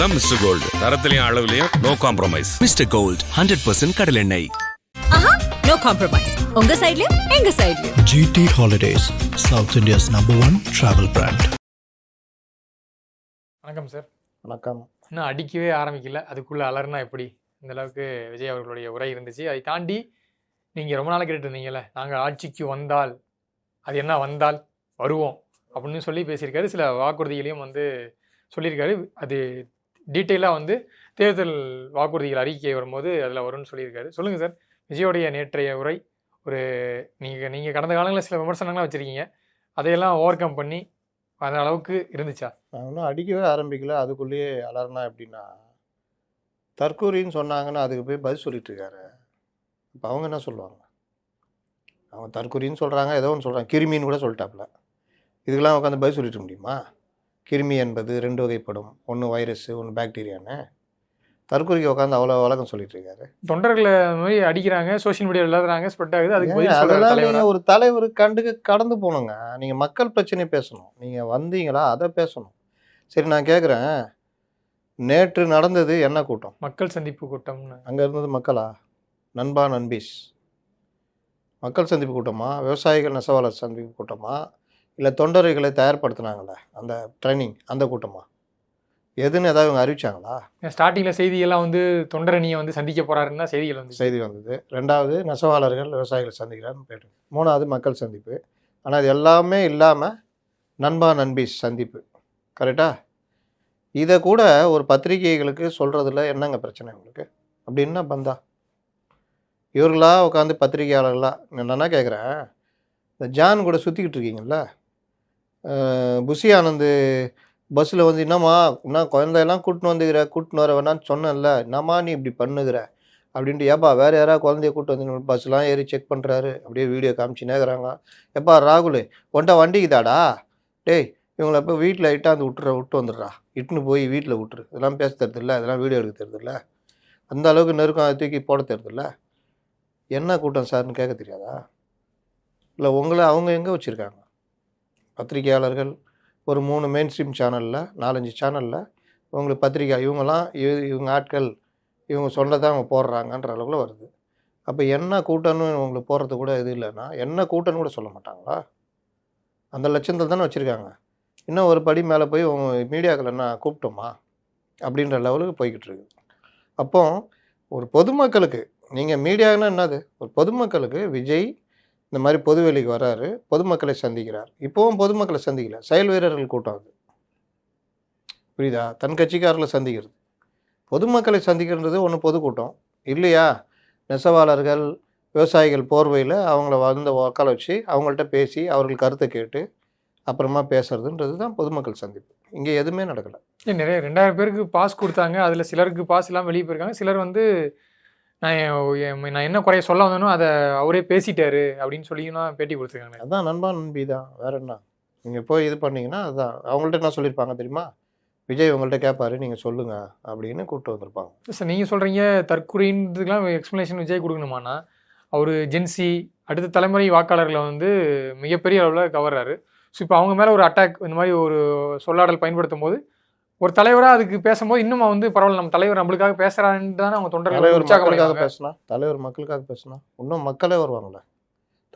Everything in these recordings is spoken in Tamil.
தான் மிஸ்டர் கோல்டு. தரத்திலையும் அளவுலையும் நோ காம்ப்ரமைஸ். மிஸ்டர் கோல்ட் 100% கடல் எண்ணெய். No compromise. உங்க சைடுலயும் எங்க சைடுலயும். GT Holidays, South India's #1 travel brand. வணக்கம் சார். வணக்கம். இன்னும் அடிக்கவே ஆரம்பிக்கல, அதுக்குள்ளே அலர்னா எப்படி? இந்த அளவுக்கு விஜய் அவர்களுடைய உரை இருந்துச்சு. அதை தாண்டி நீங்கள் ரொம்ப நாள் கேட்டுட்டு இருந்தீங்கல்ல, நாங்கள் ஆட்சிக்கு வந்தால் அது என்ன வந்தால் வருவோம் அப்படின்னு சொல்லி பேசியிருக்காரு. சில வாக்குறுதிகளையும் வந்து சொல்லியிருக்காரு. அது டீட்டெயிலாக வந்து தேர்தல் வாக்குறுதிகள் அறிக்கை வரும்போது அதில் வரும்னு சொல்லியிருக்காரு. சொல்லுங்கள் சார், விஜயோடைய நேற்றைய உரை ஒரு நீங்கள் கடந்த காலங்களில் சில விமர்சனங்கள்லாம் வச்சுருக்கீங்க, அதையெல்லாம் ஓவர் கம் பண்ணி அந்த அளவுக்கு இருந்துச்சா? நான் ஒன்றும் அடிக்கவே ஆரம்பிக்கல, அதுக்குள்ளேயே அலர்னா எப்படின்னா, தற்கூரின்னு சொன்னாங்கன்னா அதுக்கு போய் பதில் சொல்லிட்டு இருக்காரு. இப்போ அவங்க என்ன சொல்லுவாங்க? அவங்க தற்கூரின்னு சொல்கிறாங்க, ஏதோ ஒன்று சொல்கிறாங்க, கிருமின்னு கூட சொல்லிட்டாப்புல. இதுக்கெல்லாம் உட்காந்து பதில் சொல்லிட்டு முடியுமா? கிருமி என்பது 2 வகைப்படும், ஒன்று வைரஸ், ஒன்று பாக்டீரியான்னு. தற்கூரிக்கு உட்காந்து அவ்வளோ வழக்கம் சொல்லிட்டு இருக்காரு. தொண்டர்களை மாதிரி அடிக்கிறாங்க, சோஷியல் மீடியாவில் எழுதுறாங்க, ஸ்ப்ரெட் ஆகுது. அதுக்கு அதெல்லாம் நீங்கள் ஒரு தலைவர் கடந்து போகணுங்க. நீங்கள் மக்கள் பிரச்சனை பேசணும். நீங்கள் வந்தீங்களா அதை பேசணும். சரி, நான் கேட்குறேன், நேற்று நடந்தது என்ன கூட்டம்? மக்கள் சந்திப்பு கூட்டம்னு. அங்கே இருந்தது மக்களா? நண்பா நண்பீஸ் மக்கள் சந்திப்பு கூட்டமா? விவசாயிகள் நெசவாளர் சந்திப்பு கூட்டமா? இல்லை தொண்டர்களை தயார்படுத்தினாங்களே அந்த ட்ரைனிங், அந்த கூட்டமா? எதுன்னு ஏதாவது இவங்க அறிவிச்சாங்களா? ஸ்டார்டிங்கில் செய்தியெல்லாம் வந்து தொண்டரணியை வந்து சந்திக்க போகிறாருன்னா செய்தி வந்தது. 2வது நெசவாளர்கள் விவசாயிகளை சந்திக்கிறாருன்னு போய்ட்டு. 3வது மக்கள் சந்திப்பு. ஆனால் இது எல்லாமே இல்லாமல் நண்பா நண்பீஸ் சந்திப்பு. கரெக்டா? இதை கூட ஒரு பத்திரிகைகளுக்கு சொல்கிறதுல என்னங்க பிரச்சனை உங்களுக்கு? அப்படின்னா பந்தா இவர்களாக உட்காந்து பத்திரிகையாளர்களாக என்னென்னா கேட்குறேன், இந்த ஜான் கூட சுற்றிக்கிட்டு இருக்கீங்கள, புஷி ஆனந்த் பஸ்ஸில் வந்து என்னம்மா இன்னும் குழந்தையெல்லாம் கூட்டின்னு வர வேணான்னு சொன்னேன்ல, என்னம்மா நீ இப்படி பண்ணுகிற அப்படின்ட்டு, ஏப்பா வேறு யாராவது குழந்தைய கூப்பிட்டு வந்து பஸ்லாம் ஏறி செக் பண்ணுறாரு, அப்படியே வீடியோ காமிச்சினே இருக்கிறாங்க. எப்பா ராகுல் ஒன்ட்ட வண்டிக்குதாடா, டேய் இவங்களை இப்போ வீட்டில் இட்டாந்து விட்டு வந்துடுறா, இட்டுன்னு போய் வீட்டில் விட்டுரு, இதெல்லாம் பேச தருதில்ல, இதெல்லாம் வீடியோ எடுக்க தருதில்ல, அந்த அளவுக்கு நெருக்கம் அதை தூக்கி போட தருதில்ல. என்ன கூட்டம் சார்னு கேட்க தெரியாதா? இல்லை உங்களை அவங்க எங்கே வச்சுருக்காங்க? பத்திரிகையாளர்கள் ஒரு 3 மெயின் ஸ்ட்ரீம் சேனலில், 4-5 சேனலில் உங்களுக்கு பத்திரிக்கை, இவங்க ஆட்கள் இவங்க சொன்னதான் அவங்க போடுறாங்கன்ற அளவுக்குள்ள வருது. அப்போ என்ன கூட்டம்னு உங்களுக்கு போடுறது கூட இது இல்லைன்னா என்ன கூட்டம்னு கூட சொல்ல மாட்டாங்களா? அந்த லட்சத்தில் தானே வச்சுருக்காங்க. இன்னும் ஒரு படி மேலே போய் உங்கள் மீடியாக்கள் என்ன கூப்பிட்டோமா அப்படின்ற லெவலுக்கு போய்கிட்டு இருக்கு. அப்போ ஒரு பொதுமக்களுக்கு, நீங்கள் மீடியான்னா என்னது? ஒரு பொதுமக்களுக்கு விஜய் இந்த மாதிரி பொதுவெளிக்கு வர்றாரு, பொதுமக்களை சந்திக்கிறார். இப்போவும் பொதுமக்களை சந்திக்கல, செயல் வீரர்கள் கூட்டம் அது. புரியுதா? தன் கட்சிக்காரர்களை சந்திக்கிறது. பொதுமக்களை சந்திக்கிறது ஒன்று பொதுக்கூட்டம் இல்லையா? நெசவாளர்கள் விவசாயிகள் போர்வையில் அவங்கள வந்து உட்கார வச்சு அவங்கள்ட்ட பேசி அவர்கள் கருத்தை கேட்டு அப்புறமா பேசுறதுன்றது தான் பொதுமக்கள் சந்திப்பு. இங்கே எதுவுமே நடக்கலை. நிறைய 2000 பேருக்கு பாஸ் கொடுத்தாங்க, அதில் சிலருக்கு பாஸ் எல்லாம் வெளியே போயிருக்காங்க. சிலர் வந்து நான் என்ன குறைய சொல்ல வந்தனோ அதை அவரே பேசிட்டாரு அப்படின்னு சொல்லிலாம் பேட்டி கொடுத்துருக்காங்க. அதுதான் நண்பா நண்பி தான், வேற என்ன? நீங்கள் போய் இது பண்ணிங்கன்னா அதுதான். அவங்கள்ட்ட என்ன சொல்லியிருப்பாங்க தெரியுமா? விஜய் உங்கள்கிட்ட கேட்பாரு, நீங்கள் சொல்லுங்கள் அப்படின்னு கூப்பிட்டு வந்திருப்பாங்க. சார், நீங்கள் சொல்கிறீங்க தற்கொலைன்றதுக்கெலாம் எக்ஸ்ப்ளனேஷன் விஜய் கொடுக்கணுமாண்ணா? அவர் ஜென்சி அடுத்த தலைமுறை வாக்காளர்களை வந்து மிகப்பெரிய அளவில் கவர்றாரு. ஸோ இப்போ அவங்க மேலே ஒரு அட்டாக் இந்த மாதிரி ஒரு சொல்லாடல் பயன்படுத்தும் போது ஒரு தலைவராக அதுக்கு பேசும்போது இன்னும் வந்து பரவாயில்ல, நம்ம தலைவர் நம்மளுக்காக பேசுகிறான்னு தானே அவங்க தொண்டர்கள் மக்களுக்காக பேசினா, தலைவர் மக்களுக்காக பேசினா இன்னும் மக்களே வருவாங்களே.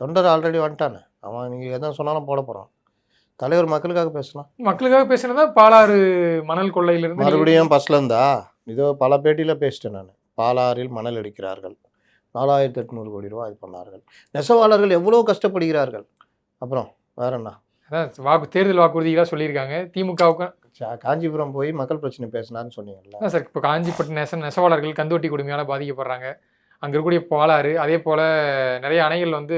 தொண்டர் ஆல்ரெடி வந்துட்டானே, அவன் நீங்கள் எதை சொன்னாலும் போட போகிறான். தலைவர் மக்களுக்காக பேசலாம். மக்களுக்காக பேசினதா பாலாறு மணல் கொள்ளையிலிருந்து மறுபடியும் பஸ்ல இருந்தா இதோ பல பேட்டியில் பேசிட்டேன் நான். பாலாறில் மணல் அடிக்கிறார்கள், 4800 கோடி ரூபா இது பண்ணார்கள், நெசவாளர்கள் எவ்வளோ கஷ்டப்படுகிறார்கள். அப்புறம் வேற என்ன? அதான் தேர்தல் வாக்குறுதிகளாக சொல்லியிருக்காங்க. திமுகவுக்கு காஞ்சிபுரம் போய் மக்கள் பிரச்சனை பேசினான்னு சொன்னீங்கல்ல சார். இப்போ காஞ்சிபட்டு நெசவாளர்கள் கந்துவட்டி கொடுமையால் பாதிக்கப்படுறாங்க. அங்கே இருக்கக்கூடிய பாலாறு, அதே போல் நிறைய அணைகள் வந்து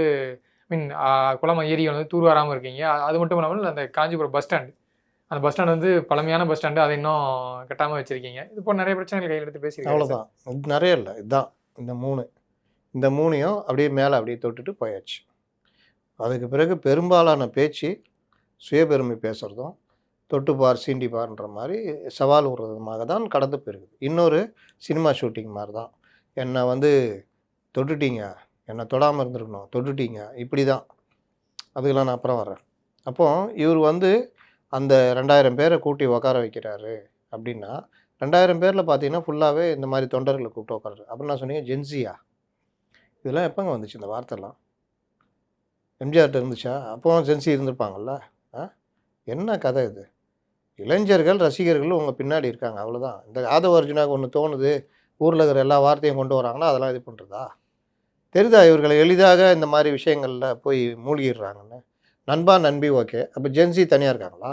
குளம் ஏரிகள் வந்து தூர் வராமல் இருக்கீங்க. அது மட்டும் இல்லாமல் அந்த காஞ்சிபுரம் பஸ் ஸ்டாண்டு, அந்த பஸ் ஸ்டாண்டு வந்து பழமையான பஸ் ஸ்டாண்டு, அதை இன்னும் கட்டாமல் வச்சுருக்கீங்க. இது போல் நிறைய பிரச்சனைகள் கையில் எடுத்து பேசி. அவ்வளோதான், இது நிறைய இல்லை, இதுதான் இந்த மூணையும் அப்படியே மேலே அப்படியே தொட்டுட்டு போயாச்சு. அதுக்கு பிறகு பெரும்பாலான பேச்சு சுயபெருமை பேசுகிறதும் தொட்டுப்பார் சீண்டிப்பார்ன்ற மாதிரி சவால் விடுறதுமாக தான் கடந்து போயிருக்குது. இன்னொரு சினிமா ஷூட்டிங் மாதிரி தான். என்னை வந்து தொட்டுட்டீங்க, என்னை தொடாமல் இருந்திருக்கணும், தொட்டுட்டீங்க, இப்படி தான். அதுக்கெல்லாம் நான் அப்புறம் வர்றேன். அப்போது இவர் வந்து அந்த 2000 பேரை கூட்டி உட்கார வைக்கிறாரு அப்படின்னா 2000 பேரில் பார்த்தீங்கன்னா ஃபுல்லாகவே இந்த மாதிரி தொண்டர்களை கூப்பிட்டு உட்காரு. அப்புறம் நான் சொன்னீங்க ஜென்சியா, இதெல்லாம் எப்போங்க வந்துச்சு இந்த வார்த்தைலாம்? எம்ஜிஆர்கிட்ட இருந்துச்சா? அப்போ ஜென்சி இருந்திருப்பாங்கல்ல. என்ன கதை இது? இளைஞர்கள் ரசிகர்கள் உங்கள் பின்னாடி இருக்காங்க, அவ்வளோதான். இந்த ஆதவ அர்ஜுனாவுக்கு ஒன்று தோணுது, ஊரில் இருக்கிற எல்லா வார்த்தையும் கொண்டு வராங்கன்னா அதெல்லாம் இது பண்ணுறதா? தெரியுதா இவர்களை எளிதாக இந்த மாதிரி விஷயங்களில் போய் மூழ்கிடுறாங்கன்னு? நண்பா நண்பி ஓகே, அப்போ ஜென்சி தனியாக இருக்காங்களா?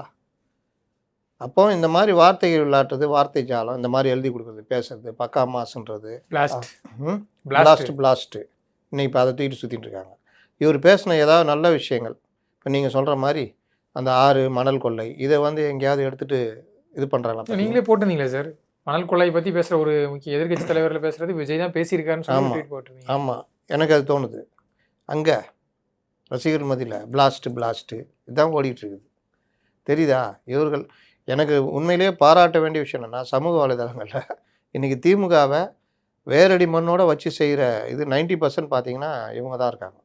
அப்போ இந்த மாதிரி வார்த்தைகள் விளையாட்டுறது, வார்த்தை ஜாலம், இந்த மாதிரி எழுதி கொடுக்குறது, பேசுறது, பக்கா மாசுன்றது, பிளாஸ்ட்டு இன்னைக்கு இப்போ அதை தூக்கிட்டு சுற்றிட்டு இருக்காங்க. இவர் பேசின ஏதாவது நல்ல விஷயங்கள், இப்போ நீங்கள் சொல்கிற மாதிரி அந்த 6 மணல் கொள்ளை, இதை வந்து எங்கேயாவது எடுத்துகிட்டு இது பண்ணுறாங்களா? நீங்களே போட்டிருந்தீங்களே சார், மணல் கொள்ளையை பற்றி பேசுகிற ஒரு முக்கிய எதிர்கட்சி தலைவரில் பேசுகிறது விஜய் தான் பேசியிருக்காருன்னு சொல்லி போட்டிருந்தீங்க. ஆமாம், எனக்கு அது தோணுது. அங்கே ரசிகர் மத்தியில் பிளாஸ்ட்டு இதுதான் ஓடிட்டுருக்குது. தெரியுதா? இவர்கள் எனக்கு உண்மையிலேயே பாராட்ட வேண்டிய விஷயம் என்னென்னா, சமூக வலைதளங்களில் இன்றைக்கி திமுகவை வேரடி மண்ணோடு வச்சு செய்கிற இது 90% பார்த்தீங்கன்னா இவங்க தான் இருக்காங்க.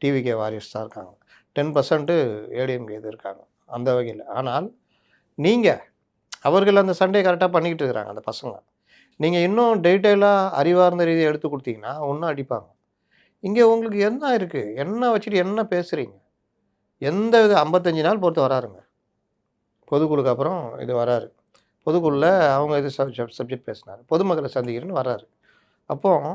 டிவிகே வாரியர்ஸ் தான் இருக்காங்க. 10% ஏடிஎம்கே இது இருக்காங்க அந்த வகையில். ஆனால் நீங்கள் அவர்கள் அந்த சண்டையை கரெக்டாக பண்ணிக்கிட்டு இருக்கிறாங்க அந்த பசங்க. நீங்கள் இன்னும் டீட்டெயிலாக அறிவார்ந்த ரீதியை எடுத்து கொடுத்தீங்கன்னா ஒன்றும் அடிப்பாங்க. இங்கே உங்களுக்கு என்ன இருக்குது? என்ன வச்சுட்டு என்ன பேசுகிறீங்க? எந்த வித 55 நாள் பொறுத்து வராருங்க பொதுக்குழுக்கு. அப்புறம் இது வராரு பொதுக்குழுவில், அவங்க இது சப்ஜெக்ட் பேசினார், பொதுமக்களை சந்திக்கிறேன்னு வராரு. அப்போது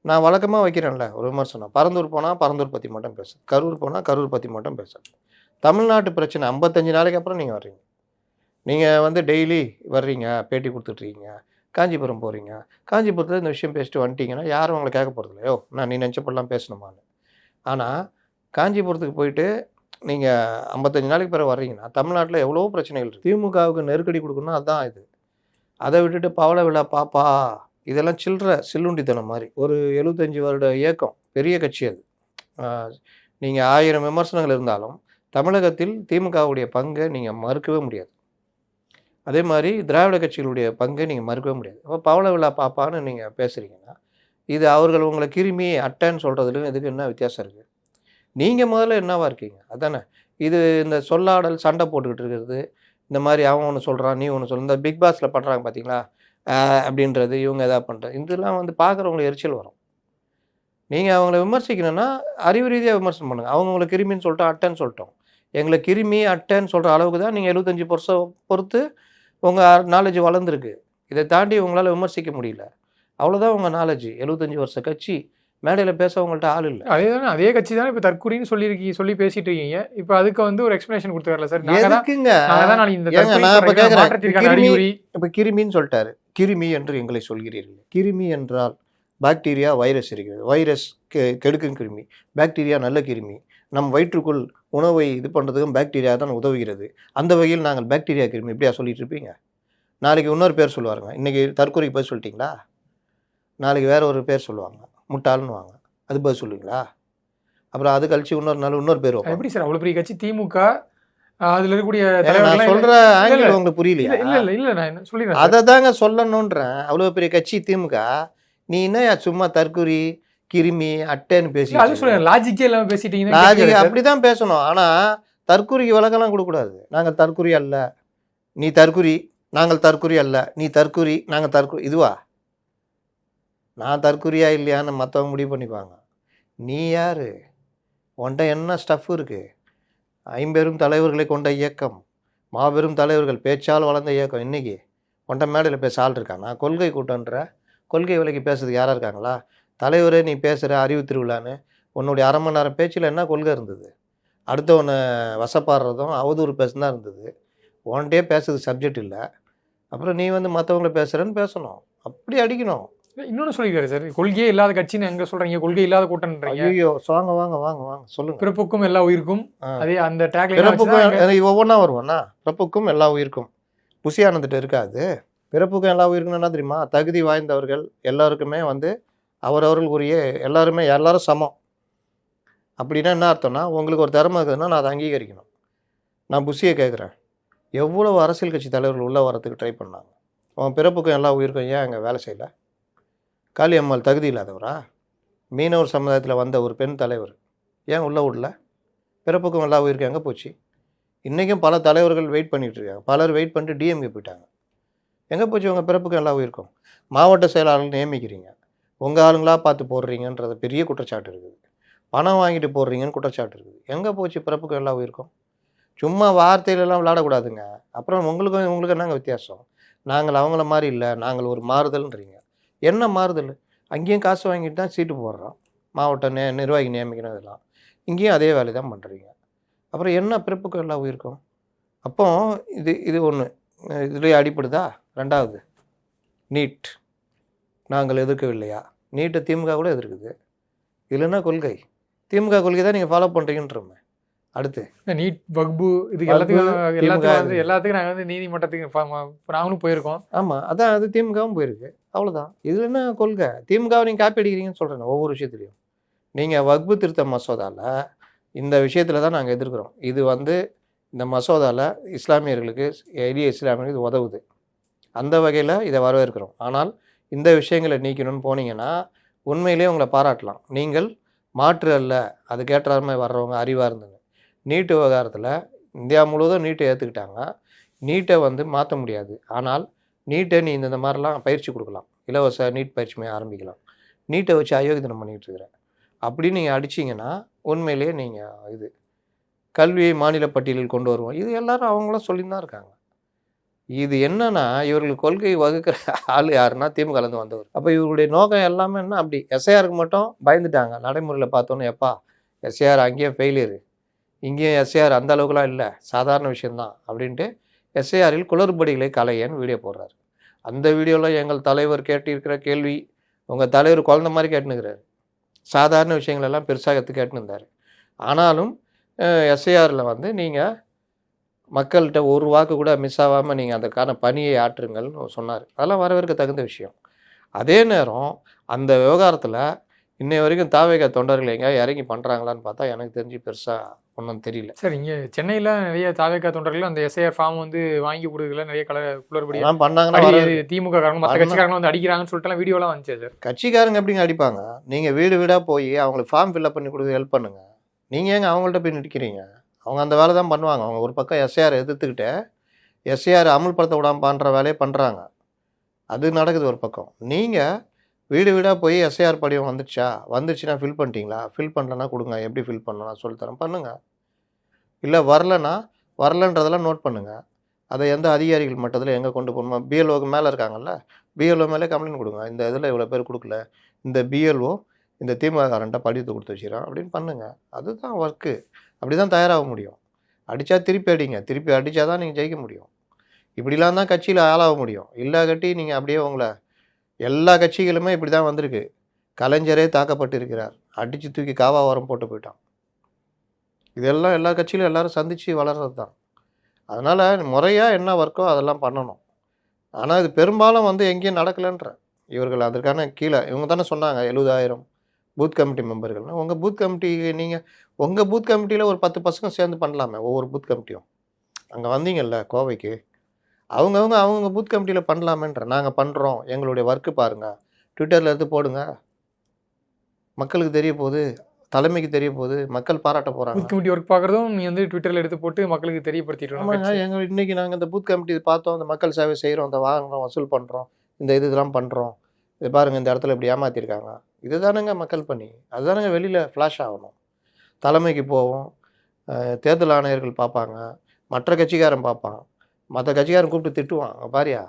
நான் வழக்கமாக வைக்கிறேன்ல ஒரு விமர்சனம், பரந்தூர் போனால் பரந்தூர் பற்றி மட்டும் பேச, கரூர் போனால் கரூர் பற்றி மட்டும் பேச. தமிழ்நாட்டு பிரச்சனை 55 நாளைக்கு அப்புறம் நீங்கள் வர்றீங்க. நீங்கள் வந்து டெய்லி வர்றீங்க, பேட்டி கொடுத்துட்ருக்கீங்க, காஞ்சிபுரம் போகிறீங்க, காஞ்சிபுரத்தில் இந்த விஷயம் பேசிட்டு வந்துட்டீங்கன்னா யாரும் உங்களை கேட்க போகிறது இல்லையோ, நான் நீ நினச்சப்படலாம் பேசணுமான்னு. ஆனால் காஞ்சிபுரத்துக்கு போயிட்டு நீங்கள் 55 நாளைக்கு பிறகு வர்றீங்கன்னா தமிழ்நாட்டில் எவ்வளோ பிரச்சனைகள் இருக்குது. திமுகவுக்கு நெருக்கடி கொடுக்கணும்னா அதுதான் இது. அதை விட்டுட்டு பவள விழா பாப்பா இதெல்லாம் சில்லுண்டித்தனம் மாதிரி. ஒரு 75 வருட இயக்கம், பெரிய கட்சி அது. நீங்கள் 1000 விமர்சனங்கள் இருந்தாலும் தமிழகத்தில் திமுகவுடைய பங்கை நீங்கள் மறுக்கவே முடியாது. அதே மாதிரி திராவிட கட்சிகளுடைய பங்கை நீங்கள் மறுக்கவே முடியாது. அப்போ பவள விழா பாப்பான்னு நீங்கள் பேசுகிறீங்கன்னா இது அவர்கள் உங்களை கிருமி அட்டைன்னு சொல்கிறதுலையும் இதுக்கு என்ன வித்தியாசம் இருக்குது? நீங்கள் முதல்ல என்னவா இருக்கீங்க? அதானே இது. இந்த சொல்லாடல், சண்டை போட்டுக்கிட்டு இருக்கிறது, இந்த மாதிரி அவன் ஒன்று சொல்கிறான் நீ ஒன்று சொல்ல, இந்த பிக் பாஸில் பண்ணுறாங்க பார்த்தீங்களா அப்படின்றது, இவங்க எதாவது பண்ணுறது, இதெல்லாம் வந்து பார்க்குறவங்களுக்கு எரிச்சல் வரும். நீங்கள் அவங்கள விமர்சிக்கணுன்னா அறிவு ரீதியாக விமர்சனம் பண்ணுங்கள். அவங்க உங்களை கிருமின்னு சொல்லிட்டோம், அட்டைன்னு சொல்லிட்டோம். எங்களை கிருமி அட்டைன்னு சொல்கிற அளவுக்கு தான் நீங்கள் 75% பொறுத்து உங்கள் நாலேஜ் வளர்ந்துருக்கு. இதை தாண்டி உங்களால் விமர்சிக்க முடியல, அவ்வளோதான் உங்கள் நாலேஜ். 75 வருஷ கட்சி மேடையில் பேச உங்கள்கிட்ட ஆள் இல்லை. அதே கட்சி தானே இப்போ தற்கூரின்னு சொல்லி பேசிட்டு இருக்கீங்க. இப்போ அதுக்கு வந்து ஒரு எக்ஸ்பிளேஷன் கொடுத்து வரல சார். எதுக்குங்க? நான் இப்போ கேட்குறேன், இப்போ கிருமின்னு சொல்லிட்டாரு. கிருமி என்று எங்களை சொல்கிறீர்கள். கிருமி என்றால் பாக்டீரியா, வைரஸ் இருக்கிறது. வைரஸ் கெடுக்கும் கிருமி, பாக்டீரியா நல்ல கிருமி. நம் வயிற்றுக்குள் உணவை இது பண்ணுறதுக்கும் பாக்டீரியா தான் உதவுகிறது. அந்த வகையில் நாங்கள் பாக்டீரியா கிருமி இப்படியா சொல்லிட்டு இருப்பீங்க? நாளைக்கு இன்னொரு பேர் சொல்லுவாருங்க. இன்றைக்கி தற்கொலைக்கு போய் சொல்லிட்டீங்களா, நாளைக்கு வேற ஒரு பேர் சொல்லுவாங்க, முட்டாள்னு வாங்க, அது பதில் சொல்லுவீங்களா? அப்புறம் அது கழிச்சு இன்னொரு பேர் வைப்பாங்க. எப்படி சார் அவ்வளோ பெரிய கட்சி திமுக, அதில் இருக்கக்கூடிய நான் சொல்கிற ஆங்கிள் உங்களுக்கு புரியலையா? இல்லை நான் சொல்லிடுறேன், அதை தாங்க சொல்லணுன்றேன். அவ்வளோ பெரிய கட்சி திமுக, நீ என்ன சும்மா தற்கொலை கிருமி அட்டைன்னு பேசி லாஜிக்கே இல்லாமல் பேசிட்டீங்க. லாஜிக் அப்படி தான் பேசணும். ஆனால் தற்கொலைக்கு விளக்கெல்லாம் கொடுக்கக்கூடாது. நாங்கள் தற்கொலை அல்ல, நீ தற்கொலை, நாங்கள் தற்கொலை அல்ல, நீ தற்கொலை, நாங்கள் தற்கொலை. இதுவா? நான் தற்கொலையா இல்லையான்னு மற்றவங்க முடிவு பண்ணிப்பாங்க. நீ யார்? உன்ட்ட என்ன ஸ்டஃப் இருக்குது? 50 தலைவர்களை கொண்ட இயக்கம், மாபெரும் தலைவர்கள், பேச்சால் வளர்ந்த இயக்கம். இன்றைக்கி உன்ட்ட மேடையில் பேச ஆள் இருக்கா? நான் கொள்கை கூட்டன்ற கொள்கை விலைக்கு பேசுறதுக்கு யாராக இருக்காங்களா? தலைவரே நீ பேசுகிற அறிவு திருவிழான்னு உன்னுடைய 1/2 மணி நேரம் பேச்சில் என்ன கொள்கை இருந்தது? அடுத்தவனை வசப்பாடுறதும் அவதூறு பேசுதான் இருந்தது. உன்கிட்டே பேசுறது சப்ஜெக்ட் இல்லை. அப்புறம் நீ வந்து மற்றவங்களை பேசுகிறேன்னு பேசணும், அப்படி அடிக்கணும். இன்னொன்று சொல்லிக்கிறாரு சார், கொள்கையே இல்லாத கட்சின்னு எங்கே சொல்கிறீங்க? கொள்கை இல்லாத கூட்டம்ன்றீங்க. ஐயோ, வாங்க வாங்க வாங்க வாங்க சொல்லுங்கள். பிறப்புக்கும் எல்லா உயிருக்கும், அதே அந்த டேக்ல பிறப்புக்கும் ஒவ்வொன்றா வருவானா? பிறப்புக்கும் எல்லா உயிருக்கும் புசி ஆனந்துட்டு இருக்காது. பிறப்புக்கும் எல்லா உயிருக்கும் என்ன தெரியுமா? தகுதி வாய்ந்தவர்கள் எல்லாருக்குமே வந்து அவரவர்கள் உரிய எல்லாரும் சமம். அப்படின்னா என்ன அர்த்தம்னா, உங்களுக்கு ஒரு திறமை இருக்குதுன்னா நான் அதை அங்கீகரிக்கணும். நான் புஷியை கேட்குறேன், எவ்வளோ அரசியல் கட்சி தலைவர்கள் உள்ளே வரத்துக்கு ட்ரை பண்ணாங்க. அவன் பிறப்புக்கும் எல்லா உயிருக்கும் ஏன் அங்கே வேலை செய்யலை? காளியம்மாள் தகுதி இல்லாதவரா? மீனவர் சமுதாயத்தில் வந்த ஒரு பெண் தலைவர் ஏன் உள்ளே விடல? பிறப்புக்கும் எல்லா உயிருக்கும் எங்கே போச்சு? இன்றைக்கும் பல தலைவர்கள் வெயிட் பண்ணிகிட்டு இருக்காங்க. பலர் வெயிட் பண்ணிட்டு டிஎம்கே போயிட்டாங்க. எங்கே போச்சு உங்கள் பிறப்புக்கு எல்லா உயிருக்கும்? மாவட்ட செயலாளர்கள் நியமிக்கிறீங்க, உங்கள் ஆளுங்களா பார்த்து போடுறீங்கன்றது பெரிய குற்றச்சாட்டு இருக்குது. பணம் வாங்கிட்டு போடுறீங்கன்னு குற்றச்சாட்டு இருக்குது. எங்கே போச்சு பிறப்புக்கு எல்லா உயிருக்கும்? சும்மா வார்த்தையிலலாம் விளையாடக்கூடாதுங்க. அப்புறம் உங்களுக்கு என்னங்க வித்தியாசம்? நாங்கள் அவங்கள மாதிரி இல்லை, நாங்கள் ஒரு மாறுதல்ன்றீங்க. என்ன மாறுதல்? அங்கேயும் காசு வாங்கிட்டு தான் சீட்டு போடுறோம், மாவட்ட நிர்வாகி நியமிக்கணும், இதெல்லாம் இங்கேயும் அதே வேலை தான் பண்ணுறீங்க. அப்புறம் என்ன பிறப்புக்கு எல்லா உயிருக்கும்? அப்போ இது ஒன்று இதுலேயே அடிப்படுதா? ரெண்டாவது நீட் நாங்கள் எதிர்க்கவில்லையா? நீட்டை திமுக கூட எதிர்க்குது. இதில் என்ன கொள்கை? திமுக கொள்கை தான் நீங்கள் ஃபாலோ பண்ணுறீங்கன்றோமே. அடுத்து நீட் வக்பு இதுக்கு எல்லாத்துக்கும் நாங்கள் வந்து நீதிமன்றத்துக்கு நாங்களும் போயிருக்கோம். ஆமாம், அதான் அது திமுகவும் போயிருக்கு, அவ்வளோதான். இதில் என்ன கொள்கை? திமுகவை நீங்கள் காப்பி அடிக்கிறீங்கன்னு சொல்கிறேன். ஒவ்வொரு விஷயத்துலையும் நீங்கள் வக்பு திருத்த மசோதாவில் இந்த விஷயத்தில் தான் நாங்கள் எதிர்க்கிறோம். இது வந்து இந்த மசோதாவில் இஸ்லாமியர்களுக்கு, எளிய இஸ்லாமியர்களுக்கு இது உதவுது. அந்த வகையில் இதை வரவேற்கிறோம். ஆனால் இந்த விஷயங்களை நீக்கணும்னு போனீங்கன்னா உண்மையிலேயே உங்களை பாராட்டலாம். நீங்கள் மாற்று அல்ல, அதுக்கேற்ற மாதிரி வர்றவங்க அறிவாக இருந்துங்க. நீட்டு விவகாரத்தில் இந்தியா முழுவதும் நீட்டை ஏற்றுக்கிட்டாங்க. நீட்டை வந்து மாற்ற முடியாது. ஆனால் நீட்டை நீ இந்த மாதிரிலாம் பயிற்சி கொடுக்கலாம், இலவச நீட் பயிற்சி ஆரம்பிக்கலாம். நீட்டை வச்சு அயோக்கியத்தனம் பண்ணிகிட்டு இருக்கிறேன் அப்படின்னு நீங்கள் அடிச்சிங்கன்னா உண்மையிலேயே நீங்கள் இது கல்வியை மாநில பட்டியலில் கொண்டு வருவோம். இது எல்லாரும் அவங்களும் சொல்லின்னு தான் இருக்காங்க. இது என்னன்னா இவர்களுக்கு கொள்கை வகுக்கிற ஆள் யாருன்னா திமுகலேருந்து வந்தவர். அப்போ இவருடைய நோக்கம் எல்லாமே என்ன? அப்படி எஸ்ஐஆருக்கு மட்டும் பயந்துட்டாங்க. நடைமுறையில் பார்த்தோன்னே எப்பா எஸ்ஐஆர் அங்கேயும் ஃபெயிலியரு, இங்கேயும் எஸ்ஐஆர் அந்த அளவுக்குலாம் இல்லை, சாதாரண விஷயந்தான் அப்படின்ட்டு எஸ்ஐஆரில் குளறுபடிகளை கலையன்னு வீடியோ போடுறாரு. அந்த வீடியோவில் எங்கள் தலைவர் கேட்டிருக்கிற கேள்வி உங்கள் தலைவர் குழந்த மாதிரி கேட்டுனுக்கிறாரு. சாதாரண விஷயங்களெல்லாம் பெருசாக கேட்டுன்னு இருந்தார். ஆனாலும் எஸ்ஐஆரில் வந்து நீங்கள் மக்கள்கிட்ட ஒரு வாக்கு கூட மிஸ் ஆகாமல் நீங்கள் அதற்கான பணியை ஆற்றுங்கள்னு சொன்னார். அதெல்லாம் வரவேற்க தகுந்த விஷயம். அதே நேரம் அந்த விவகாரத்தில் இன்னை வரைக்கும் தாவேக தொண்டர்கள் எங்கேயா இறங்கி பண்ணுறாங்களான்னு பார்த்தா எனக்கு தெரிஞ்சு பெருசாக ஒன்றும் தெரியல. சார், இங்கே சென்னையில் நிறைய தாவேக தொண்டர்கள் அந்த எஸ்ஐஆர் ஃபார்ம் வந்து வாங்கி கொடுக்கல, நிறைய குளறுபடி பண்ணாங்கன்னா திமுக காரங்க மற்ற கட்சிக்காரங்க வந்து அடிக்கிறாங்கன்னு சொல்லிட்டு வீடியோலாம் வந்துச்சு சார். கட்சிக்காரங்க எப்படிங்க அடிப்பாங்க? நீங்கள் வீடு வீடாக போய் அவங்களுக்கு ஃபார்ம் ஃபில்அப் பண்ணி கொடுக்க ஹெல்ப் பண்ணுங்கள். நீங்கள் ஏங்க அவங்கள்ட்ட போய் நிற்கிறீங்க? அவங்க அந்த வேலை தான் பண்ணுவாங்க. அவங்க ஒரு பக்கம் எஸ்ஐஆர் எதிர்த்துக்கிட்டு எஸ்ஐஆர் அமல்படுத்த விடாமல் பண்ணுற வேலையை பண்ணுறாங்க. அது நடக்குது ஒரு பக்கம். நீங்கள் வீடு வீடாக போய் எஸ்ஐஆர் படிவம் வந்துச்சுன்னா ஃபில் பண்ணிட்டீங்களா? ஃபில் பண்ணலன்னா கொடுங்க, எப்படி ஃபில் பண்ணணும் நான் சொல்லித்தரேன், பண்ணுங்கள். இல்லை வரலன்றதெல்லாம் நோட் பண்ணுங்கள். அதை எந்த அதிகாரிகள் மட்டத்தில் எங்கே கொண்டு போகணுமா? பிஎல்ஓக்கு மேலே இருக்காங்கல்ல, பிஎல்ஓ மேலே கம்ப்ளைண்ட் கொடுங்க. இந்த இதில் இவ்வளோ பேர் கொடுக்கல, இந்த பிஎல்ஓ இந்த திமுக காரன்ட்ட படிவத்தை கொடுத்து வச்சுக்கிறான் அப்படின்னு பண்ணுங்கள். அதுதான் ஒர்க்கு. அப்படி தான் தயாராக முடியும். அடித்தா திருப்பி அடிங்க, திருப்பி அடித்தா தான் நீங்கள் ஜெயிக்க முடியும். இப்படிலாம் தான் கட்சியில் ஆளாக முடியும். இல்லை கட்டி நீங்கள் அப்படியே உங்களை எல்லா கட்சிகளுமே இப்படி தான் வந்திருக்கு. கலைஞரே தாக்கப்பட்டு இருக்கிறார், அடித்து தூக்கி காவா ஓரம் போட்டு போயிட்டான். இதெல்லாம் எல்லா கட்சியிலும் எல்லோரும் சந்தித்து வளர்கிறது தான். அதனால் முறையாக என்ன ஒர்க்கோ அதெல்லாம் பண்ணணும். ஆனால் இது பெரும்பாலும் வந்து எங்கேயும் நடக்கலைன்ற இவர்கள் அதற்கான கீழே இவங்க தானே சொன்னாங்க 70,000 பூத் கமிட்டி மெம்பர்கள்னு. உங்கள் பூத் கமிட்டி நீங்கள் உங்கள் பூத் கமிட்டியில் ஒரு 10 பசங்க சேர்ந்து பண்ணலாமே, ஒவ்வொரு பூத் கமிட்டியும். அங்கே வந்தீங்கல்ல கோவைக்கு, அவங்க பூத் கமிட்டியில் பண்ணலாமேன்ற. நாங்கள் பண்ணுறோம், எங்களுடைய ஒர்க்கு பாருங்கள், ட்விட்டரில் எடுத்து போடுங்க, மக்களுக்கு தெரிய போகுது, தலைமைக்கு தெரிய போகுது, மக்கள் பாராட்ட போகிறாங்க. பூத் கமிட்டி ஒர்க் பார்க்குறதும் நீ வந்து ட்விட்டரில் எடுத்து போட்டு மக்களுக்கு தெரியப்படுத்திட்டு. ஆமாங்க, இன்றைக்கி நாங்கள் இந்த பூத் கமிட்டி பார்த்தோம், இந்த மக்கள் சேவை செய்கிறோம், இந்த வாங்குறோம், வசூல் பண்ணுறோம், இந்த இதெல்லாம் பண்ணுறோம், இது பாருங்கள் இந்த இடத்துல இப்படி ஏமாற்றிருக்காங்க. இது தானுங்க மக்கள் பணி. அதுதானுங்க வெளியில் ஃப்ளாஷ் ஆகணும். தலைமைக்கு போவோம், தேர்தல் ஆணையர்கள் பார்ப்பாங்க, மற்ற கட்சிக்காரன் பார்ப்பான், மற்ற கட்சிக்காரன் கூப்பிட்டு திட்டுவான். பாரியா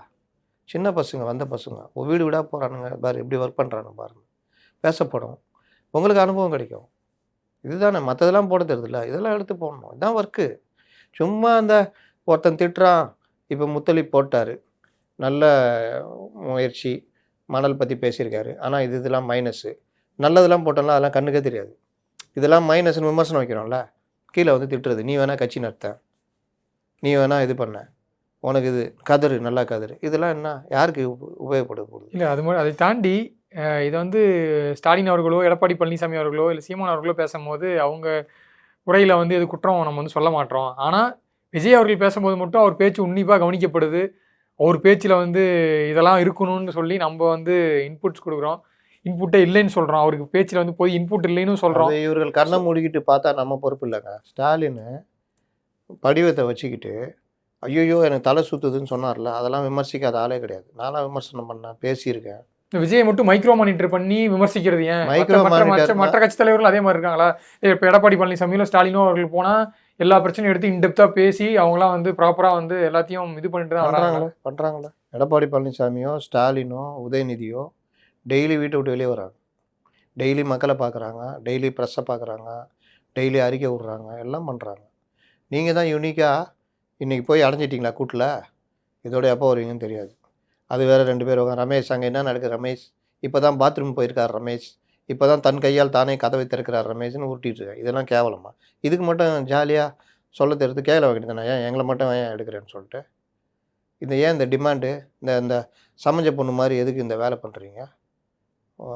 சின்ன பசங்க வந்த பசங்க வீடு வீடாக போகிறானுங்க, பாரு எப்படி ஒர்க் பண்ணுறானு பாருங்கள், பேசப்படும், உங்களுக்கு அனுபவம் கிடைக்கும். இதுதானே, மற்றதெல்லாம் போட தெரியுதுல்ல, இதெல்லாம் எடுத்து போடணும். இதுதான் ஒர்க்கு. சும்மா அந்த ஒருத்தன் திட்டுறான், இப்போ முத்தலிப் போட்டார், நல்ல முயற்சி, மணல் பற்றி பேசியிருக்காரு, ஆனால் இதெல்லாம் மைனஸு. நல்லதெல்லாம் போட்டோம்னா அதெல்லாம் கண்ணுக்கே தெரியாது. இதெல்லாம் மைனஸ்னு விமர்சனம் வைக்கிறோம்ல, கீழே வந்து திட்டுறது, நீ வேணால் கட்சி நடத்த, நீ வேணால் இது பண்ண, உனக்கு இது கதறு, நல்லா கதறு, இதெல்லாம் என்ன யாருக்கு உபயோகப்பட போகுது? இல்லை, அது மாதிரி அதை தாண்டி இதை வந்து ஸ்டாலின் அவர்களோ எடப்பாடி பழனிசாமி அவர்களோ இல்லை சீமான் அவர்களோ பேசும்போது அவங்க உரையில் வந்து இது குற்றம் நம்ம வந்து சொல்ல மாட்டோம். ஆனால் விஜய் அவர்கள் பேசும்போது மட்டும் அவர் பேச்சு உன்னிப்பாக கவனிக்கப்படுது. அவர் பேச்சில் வந்து இதெல்லாம் இருக்கணும்னு சொல்லி நம்ம வந்து இன்புட்ஸ் கொடுக்குறோம், இன்புட்டே இல்லைன்னு சொல்கிறோம். அவருக்கு பேச்சில் வந்து போய் இன்புட் இல்லைன்னு சொல்கிறோம். இவர்கள் கண்ணை மூடிக்கிட்டு பார்த்தா நம்ம பொறுப்பு இல்லைங்க. ஸ்டாலின் படிவத்தை வச்சுக்கிட்டு ஐயோ எனக்கு தலை சுற்றுதுன்னு சொன்னார்ல, அதெல்லாம் விமர்சிக்காத ஆளே கிடையாது. நான்லாம் விமர்சனம் பண்ணேன், பேசியிருக்கேன். விஜய் மட்டும் மைக்ரோ மானிட்டர் பண்ணி விமர்சிக்கிறது ஏன்? மைக்ரோ மற்ற கட்சி தலைவர்கள் அதே மாதிரி இருக்காங்களா? இப்போ எடப்பாடி பழனிசாமியோ ஸ்டாலினோ அவர்கள் போனா எல்லா பிரச்சனையும் எடுத்து இன்டெப்தா பேசி அவங்களாம் வந்து ப்ராப்பரா வந்து எல்லாத்தையும் இது பண்ணிட்டு தான் பண்றாங்களா? எடப்பாடி பழனிசாமியோ ஸ்டாலினோ உதயநிதியோ டெய்லி வீட்டை விட்டு வெளியே வராங்க, டெய்லி மக்களை பார்க்குறாங்க, டெய்லி ப்ரெஸ்ஸை பார்க்குறாங்க, டெய்லி அறிக்கை விட்றாங்க, எல்லாம் பண்ணுறாங்க. நீங்கள் தான் யூனிக்காக இன்றைக்கி போய் அடைஞ்சிட்டிங்களா கூட்டில், இதோட எப்போ வருவீங்கன்னு தெரியாது. அது வேறு 2 பேர் உட்காந்து ரமேஷ் அங்கே என்ன நடக்குது ரமேஷ், இப்போ தான் பாத்ரூம் போயிருக்கார் ரமேஷ், இப்போ தான் தன் கையால் தானே கதவை திறக்கிறார் ரமேஷ்னு உருட்டிட்டு இருக்காங்க. இதெல்லாம் கேவலமா? இதுக்கு மட்டும் ஜாலியாக சொல்ல தெரிஞ்சு கேட்கல வைக்கிட்டு தானே, ஏன் எங்களை மட்டும் ஏன் எடுக்கிறேன்னு சொல்லிட்டு இந்த டிமாண்டு இந்த சமைஞ்ச பொண்ணு மாதிரி எதுக்கு இந்த வேலை பண்ணுறீங்க?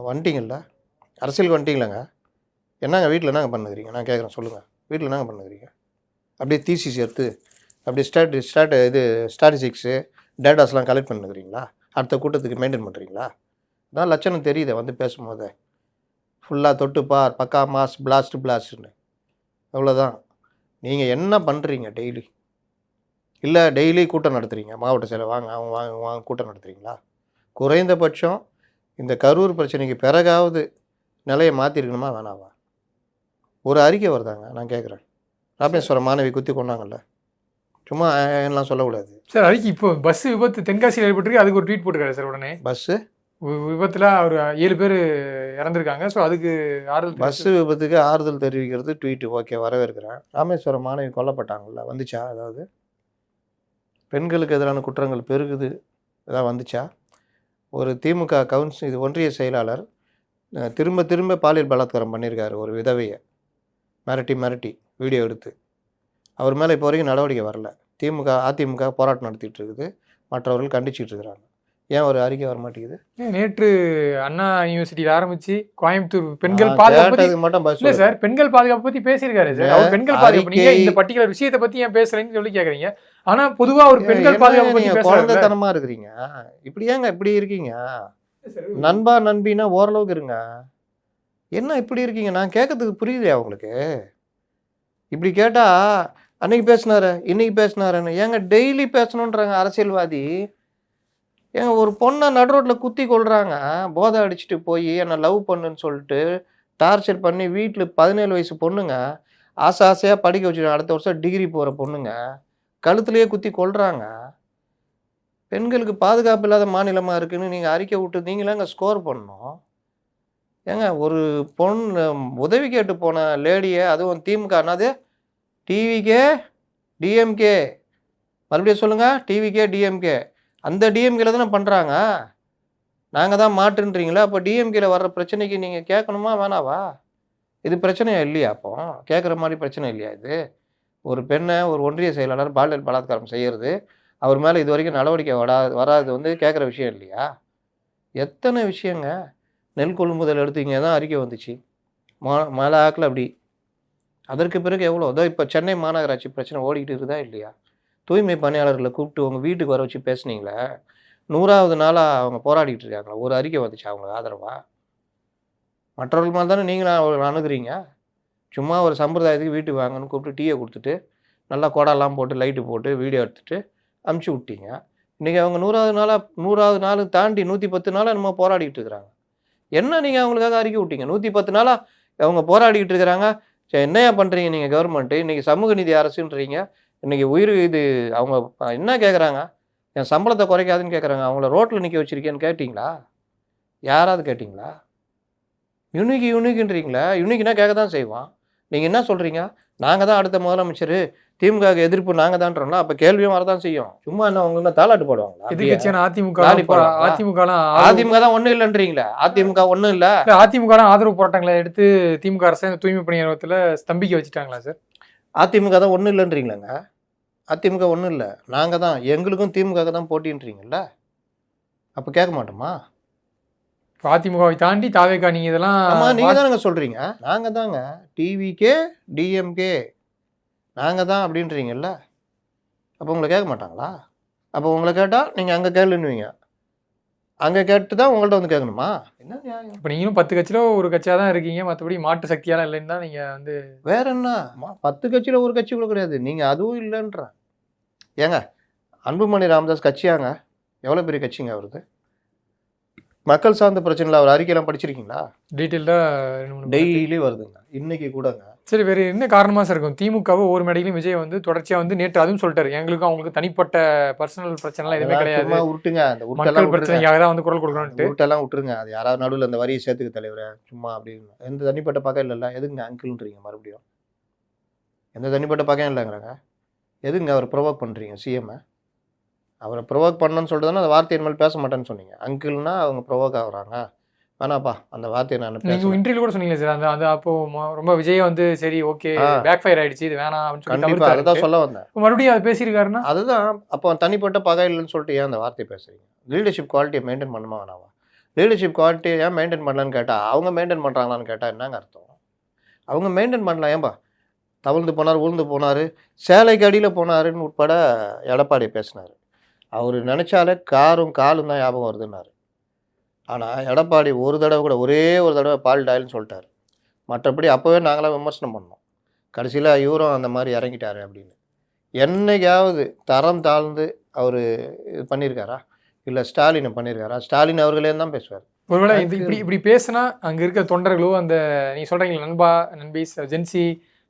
வந்துட்டிங்கள்ல, அரசியலுக்கு வந்துட்டிங்களேங்க, என்னங்க வீட்டில் என்னங்க பண்ணுகிறீங்க? நான் கேட்குறேன், சொல்லுங்கள், வீட்டில் என்னங்க பண்ணுகிறீங்க? அப்படியே தீசிஸ் எடுத்து அப்படியே ஸ்டாட்டிஸ்டிக்ஸு டேட்டாஸ்லாம் கலெக்ட் பண்ணுகிறீங்களா? அடுத்த கூட்டத்துக்கு மெயின்டைன் பண்ணுறீங்களா? அதான் லட்சணம் தெரியுது வந்து பேசும்போதே, ஃபுல்லாக தொட்டுப்பார் பக்கா மாஸ் பிளாஸ்ட்டுன்னு. அவ்வளோதான். நீங்கள் என்ன பண்ணுறீங்க டெய்லி? இல்லை டெய்லி கூட்டம் நடத்துகிறீங்க, மாவட்ட செயலர் வாங்க வாங்க கூட்டம் நடத்துகிறீங்களா? குறைந்தபட்சம் இந்த கரூர் பிரச்சனைக்கு பிறகாவது நிலையை மாற்றிருக்கணுமா வேணாவா? ஒரு அறிக்கை வருதாங்க, நான் கேட்குறேன். ராமேஸ்வரம் மாணவி குத்தி கொண்டாங்கல்ல, சும்மா எல்லாம் சொல்லக்கூடாது சார். அதுக்கு இப்போ பஸ் விபத்து தென்காசியில் ஏற்பட்டிருக்கு, அதுக்கு ஒரு ட்வீட் போட்டுருக்காரு சார். உடனே பஸ்ஸு விபத்தில் அவர் 7 பேர் இறந்துருக்காங்க. ஸோ அதுக்கு ஆறுதல், பஸ்ஸு விபத்துக்கு ஆறுதல் தெரிவிக்கிறது ட்வீட்டு, ஓகே, வரவேற்கிறேன். ராமேஸ்வரம் மாணவி கொல்லப்பட்டாங்கல்ல, வந்துச்சா? அதாவது பெண்களுக்கு எதிரான குற்றங்கள் பெருகுது, எதாவது வந்துச்சா? ஒரு திமுக இது ஒன்றிய செயலாளர் திரும்ப பாலியல் பலாத்காரம் பண்ணியிருக்காரு ஒரு விதவையை, மிரட்டி வீடியோ எடுத்து. அவர் மேலே இப்போ வரைக்கும் நடவடிக்கை வரல. அதிமுக போராட்டம் நடத்திட்டு இருக்குது, மற்றவர்கள் கண்டிச்சுட்டு இருக்கிறாங்க. ஏன் ஒரு அறிக்கை வர மாட்டேங்குது? நேற்று அண்ணா யூனிவர்சிட்டியில் ஆரம்பிச்சு கோயம்புத்தூர் பெண்கள் பாதுகாப்பு மட்டும் இல்லை சார், பெண்கள் பாதுகாப்பு பற்றி பேசியிருக்காரு சார். அவர் பெண்கள் பாதுகாப்பு, நீங்க இந்த பர்டிகுலர் விஷயத்தை பற்றி ஏன் பேசுறேன்னு சொல்லி கேட்குறீங்க. ஆனால் பொதுவாக ஒரு பெண்கள் பாதுகாப்பு பற்றி குழந்தைத்தனமா இருக்கிறீங்க. இப்படி ஏங்க இப்படி இருக்கீங்க? நண்பா நண்பின்னா ஓரளவுக்கு இருங்க, என்ன இப்படி இருக்கீங்க? நான் கேட்கறதுக்கு புரியுது உங்களுக்கு. இப்படி கேட்டால் அன்னைக்கு பேசினாரு இன்னைக்கு பேசினாருன்னு ஏங்க டெய்லி பேசணுன்றாங்க அரசியல்வாதி. ஏங்க ஒரு பொண்ணை நடு ரோட்டில் குத்தி கொள்றாங்க, போதை அடிச்சுட்டு போய் என்னை லவ் பண்ணுன்னு சொல்லிட்டு டார்ச்சர் பண்ணி வீட்டில் 17 வயசு பொண்ணுங்க, ஆசையாக படிக்க வச்சுட்டு அடுத்த வருஷம் டிகிரி போகிற பொண்ணுங்க கழுத்துலேயே குத்தி கொள்றாங்க. பெண்களுக்கு பாதுகாப்பு இல்லாத மாநிலமாக இருக்குன்னு நீங்கள் அறிக்கை விட்டு நீங்களாங்க ஸ்கோர் பண்ணணும். ஏங்க ஒரு பொண்ணு உதவி கேட்டு போன லேடியை, அதுவும் திமுக என்னது டிவிகே டிஎம்கே, மறுபடியும் சொல்லுங்கள், டிவிகே டிஎம்கே, அந்த டிஎம்கேல தானே பண்ணுறாங்க. நாங்கள் தான் மாட்டுன்றீங்களா? அப்போ டிஎம்கேல வர்ற பிரச்சனைக்கு நீங்கள் கேட்கணுமா வேணாவா? இது பிரச்சனையா இல்லையா? அப்போ கேட்குற மாதிரி பிரச்சனை இல்லையா இது? ஒரு பெண்ணை ஒரு ஒன்றிய செயலாளர் பாலியல் பலாத்காரம் செய்கிறது, அவர் மேலே இது வரைக்கும் நடவடிக்கை வராது வந்து கேட்குற விஷயம் இல்லையா? எத்தனை விஷயங்க. நெல் கொள்முதல் எடுத்தீங்க தான் அறிக்கை வந்துச்சு, மழை ஆக்கில் அப்படி. அதற்கு பிறகு எவ்வளோ? அதோ இப்போ சென்னை மாநகராட்சி பிரச்சனை ஓடிக்கிட்டு இருக்குதா இல்லையா? தூய்மை பணியாளர்களை கூப்பிட்டு உங்கள் வீட்டுக்கு வர வச்சு பேசுனீங்களே, 100வது நாளாக அவங்க போராடிக்கிட்டு இருக்காங்களா? ஒரு அறிக்கை வந்துச்சு அவங்களுக்கு ஆதரவா? மற்றவர்கள் மாதிரி தானே நீங்களும் அணுகுறீங்க. சும்மா ஒரு சம்பிரதாயத்துக்கு வீட்டுக்கு வாங்கன்னு கூப்பிட்டு டீயை கொடுத்துட்டு நல்லா கொடாலாம் போட்டு லைட்டு போட்டு வீடியோ எடுத்துகிட்டு அமுச்சு விட்டீங்க. இன்றைக்கி அவங்க 100வது நாள் தாண்டி 110 நாளாக நம்ம போராடிக்கிட்டு இருக்கிறாங்க. என்ன நீங்கள் அவங்களுக்காக அறிக்கை விட்டீங்க? 110 நாளாக அவங்க போராடிக்கிட்டு இருக்கிறாங்க. சரி, என்னையா பண்ணுறீங்க நீங்கள் கவர்மெண்ட்டு? இன்றைக்கி சமூக நீதி அரசுன்றீங்க. இன்றைக்கி இது அவங்க என்ன கேட்குறாங்க? என் சம்பளத்தை குறைக்காதுன்னு கேட்குறாங்க. அவங்கள ரோட்டில் நிற்க வச்சுருக்கேன்னு கேட்டிங்களா? யாராவது கேட்டிங்களா? யூனிக்குன்றீங்களா? யூனிக்குன்னா கேட்க தான் செய்வான். நீங்கள் என்ன சொல்கிறீங்க? நாங்கள் தான் அடுத்த முதலமைச்சர், திமுக எதிர்ப்பு நாங்கள் தான்றோம்னா அப்போ கேள்வியும் வரதான் செய்யும். சும்மா என்ன உங்களுக்கு தாளாட்டு போடுவாங்களா? அதிமுக தான் ஒன்றும் இல்லைன்றீங்களா? அதிமுக ஒன்றும் இல்லை. அதிமுக ஆதரவு போராட்டங்களை எடுத்து திமுக அரசு தூய்மை பணியாளத்தில் ஸ்தம்பிக்க வச்சுட்டாங்களா சார்? அதிமுக தான் ஒன்றும் இல்லைன்றீங்களாங்க? அதிமுக ஒன்றும் இல்லை, நாங்கள் தான், எங்களுக்கும் திமுக தான் போட்டின்றீங்கல்ல, அப்போ கேட்க மாட்டோமா? அதிமுகவை தாண்டி தாவேகா நீங்கள் இதெல்லாம் ஆமாம் நீங்கள் தானங்க சொல்கிறீங்க. நாங்கள் தாங்க டிவிகே டிஎம்கே நாங்கள் தான் அப்படின்றீங்கல்ல, அப்போ உங்களை கேட்க மாட்டாங்களா? அப்போ உங்களை கேட்டால் நீங்கள் அங்கே கேளுன்னுவீங்க, அங்கே கேட்டு தான் உங்கள்கிட்ட வந்து கேட்கணுமா? என்ன நியாயம்? இப்போ நீங்களும் 10 கட்சியில் ஒரு கட்சியாக தான் இருக்கீங்க, மற்றபடி மாட்டு சக்தியாலாம் இல்லைன்னு தான் நீங்கள் வந்து வேற என்ன 10 கட்சியில் ஒரு கட்சி கூட கிடையாது, நீங்கள் அதுவும் இல்லைன்ற. ஏங்க அன்புமணி ராமதாஸ் கட்சியாங்க, எவ்வளோ பெரிய கட்சிங்க அவருது. மக்கள் சார்ந்த பிரச்சனையில் அவர் அறிக்கையெல்லாம் படிச்சிருக்கீங்களா? டீட்டெயில்டாக டெய்லி வருதுங்க, இன்னைக்கு கூடங்க. சரி, வேறு என்ன காரணமாக சார் இருக்கும்? திமுகவை ஒவ்வொரு மேடையிலும் விஜய் வந்து தொடர்ச்சியாக வந்து நேற்று அதுவும் சொல்லிட்டாரு, எங்களுக்கும் அவங்களுக்கு தனிப்பட்ட பர்சனல் பிரச்சனைலாம் எதுவுமே கிடையாது, சும்மா விட்டுங்க, அந்த மக்கள் உருட்டெல்லாம் பிரச்சனைக்காக தான் வந்து குரல் கொடுக்கணும்ட்டு. உருட்டெல்லாம் விட்டுருங்க. அது யாராவது நடுவில் அந்த வரியை சேர்த்துக்க தலைவரை சும்மா அப்படின்னு எந்த தனிப்பட்ட பக்கம் இல்லைல்ல, எதுங்க அங்கிள்ன்றீங்க மறுபடியும்? எந்த தனிப்பட்ட பக்கம் இல்லைங்கிறாங்க, எதுங்க அவர் ப்ரொவோக் பண்ணுறீங்க சிஎம்ஐ? அவரை ப்ரொவோக் பண்ணணும்னு சொல்லிட்டு தானே அந்த வார்த்தையின் மேல் பேச மாட்டேன்னு சொன்னீங்க. அங்கிள்னா அவங்க ப்ரொவோக் ஆகுறாங்க, வேணாப்பா அந்த வார்த்தையை நான் நீங்கள் இன்டர்வியூ கூட சொன்னீங்களே சார், அந்த அது அப்போ ரொம்ப விஜய் வந்து சரி ஓகே பேக் ஃபயர் ஆயிடுச்சு, இது வேணாம் அப்படின்னு சொல்லி கண்டிப்பாக அதை தான் சொல்ல வந்தேன். மறுபடியும் அதை பேசியிருக்காருன்னா அதுதான். அப்போ தனிப்பட்ட பகை இல்லைன்னு சொல்லிட்டு ஏன் அந்த வார்த்தையை பேசுறீங்க? லீடர்ஷிப் குவாலிட்டியை மெயின்டைன் பண்ணுமா வேணாவா? லீடர்ஷிப் குவாலிட்டியை ஏன் மெயின்டைன் பண்ணலான்னு கேட்டால், அவங்க மெயின்டைன் பண்ணுறாங்களான்னு கேட்டால் என்னங்க அர்த்தம்? அவங்க மெயின்டைன் பண்ணலாம். ஏன்பா தவிழ்ந்து போனார், உளுந்து போனார், சேலைக்கு அடியில் போனாருன்னு உட்பட எடப்பாடி பேசினார். அவர் நினச்சாலே காரும் காலும் தான் ஞாபகம் வருதுன்னாரு. ஆனால் எடப்பாடி ஒரு தடவை கூட, ஒரே ஒரு தடவை பால் டாயில்னு சொல்லிட்டார். மற்றபடி அப்போவே நாங்களாம் விமர்சனம் பண்ணோம். கடைசியில் இவரும் அந்த மாதிரி இறங்கிட்டாரு அப்படின்னு. என்னைக்காவது தரம் தாழ்ந்து அவர் இது பண்ணியிருக்காரா? இல்லை ஸ்டாலினை பண்ணியிருக்காரா? ஸ்டாலின் அவர்களே தான் பேசுவார். ஒருவேளை இப்படி பேசினா அங்கே இருக்க தொண்டர்களோ, அந்த நீங்கள் சொல்கிறீங்களா நண்பா நண்பீஸ் ஜென்சி